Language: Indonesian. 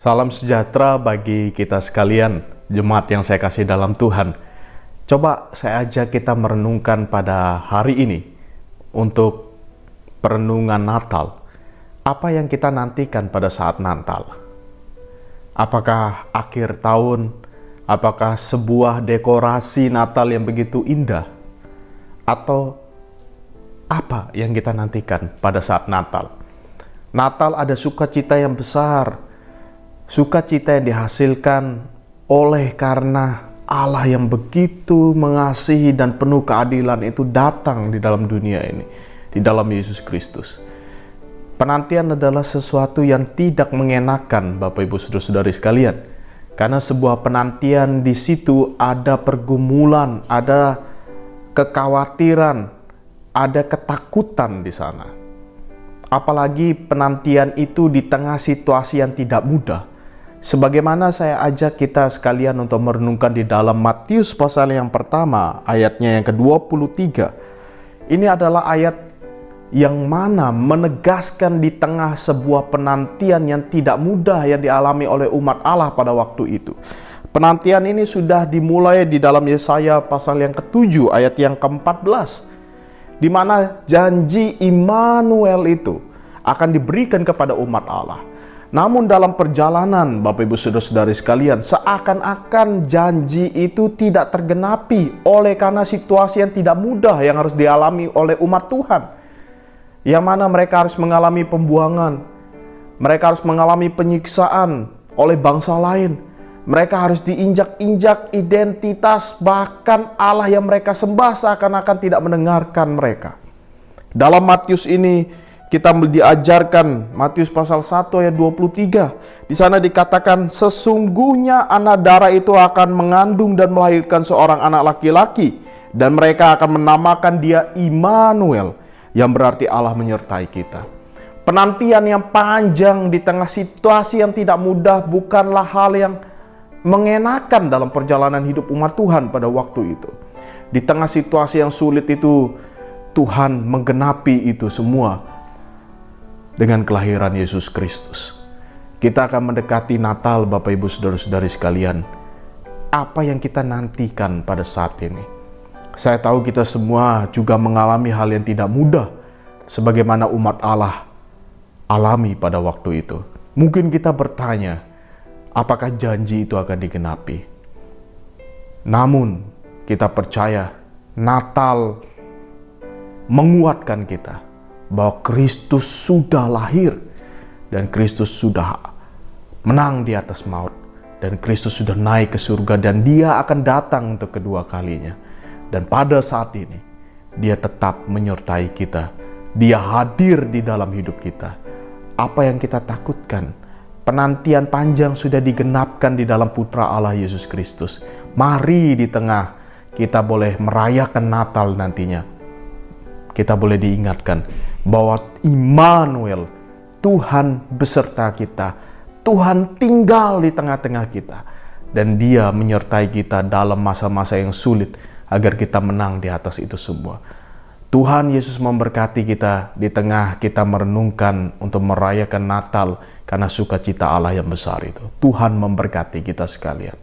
Salam sejahtera bagi kita sekalian, jemaat yang saya kasih dalam Tuhan. Coba saya ajak kita merenungkan pada hari ini untuk perenungan Natal. Apa yang kita nantikan pada saat Natal? Apakah akhir tahun? Apakah sebuah dekorasi Natal yang begitu indah? Atau apa yang kita nantikan pada saat Natal? Natal ada sukacita yang besar. Sukacita yang dihasilkan oleh karena Allah yang begitu mengasihi dan penuh keadilan itu datang di dalam dunia ini, di dalam Yesus Kristus. Penantian adalah sesuatu yang tidak mengenakan, Bapak Ibu Saudara-saudari sekalian. Karena sebuah penantian di situ ada pergumulan, ada kekhawatiran, ada ketakutan di sana. Apalagi penantian itu di tengah situasi yang tidak mudah. Sebagaimana saya ajak kita sekalian untuk merenungkan di dalam Matius pasal yang pertama, ayatnya yang ke-23. Ini adalah ayat yang mana menegaskan di tengah sebuah penantian yang tidak mudah yang dialami oleh umat Allah pada waktu itu. Penantian ini sudah dimulai di dalam Yesaya pasal yang ke-7, ayat yang ke-14. Di mana janji Immanuel itu akan diberikan kepada umat Allah. Namun dalam perjalanan, Bapak Ibu Saudara-saudari sekalian, seakan-akan janji itu tidak tergenapi oleh karena situasi yang tidak mudah yang harus dialami oleh umat Tuhan. Yang mana mereka harus mengalami pembuangan, mereka harus mengalami penyiksaan oleh bangsa lain. Mereka harus diinjak-injak identitas, bahkan Allah yang mereka sembah seakan-akan tidak mendengarkan mereka. Dalam Matius ini kita diajarkan, Matius pasal 1 ayat 23. Di sana dikatakan, sesungguhnya anak darah itu akan mengandung dan melahirkan seorang anak laki-laki, dan mereka akan menamakan dia Immanuel, yang berarti Allah menyertai kita. Penantian yang panjang di tengah situasi yang tidak mudah bukanlah hal yang mengenakan dalam perjalanan hidup umat Tuhan pada waktu itu. Di tengah situasi yang sulit itu, Tuhan menggenapi itu semua dengan kelahiran Yesus Kristus. Kita akan mendekati Natal, Bapak Ibu Saudara-saudari sekalian. Apa yang kita nantikan pada saat ini? Saya tahu kita semua juga mengalami hal yang tidak mudah, sebagaimana umat Allah alami pada waktu itu. Mungkin kita bertanya, apakah janji itu akan digenapi? Namun, kita percaya Natal menguatkan kita bahwa Kristus sudah lahir dan Kristus sudah menang di atas maut dan Kristus sudah naik ke surga dan dia akan datang untuk kedua kalinya. Dan pada saat ini dia tetap menyertai kita. Dia hadir di dalam hidup kita. Apa yang kita takutkan? Penantian panjang sudah digenapkan di dalam Putra Allah Yesus Kristus. Mari di tengah kita boleh merayakan Natal nantinya. Kita boleh diingatkan bahwa Immanuel, Tuhan beserta kita, Tuhan tinggal di tengah-tengah kita, dan dia menyertai kita dalam masa-masa yang sulit agar kita menang di atas itu semua. Tuhan Yesus memberkati kita di tengah kita merenungkan untuk merayakan Natal karena sukacita Allah yang besar itu. Tuhan memberkati kita sekalian.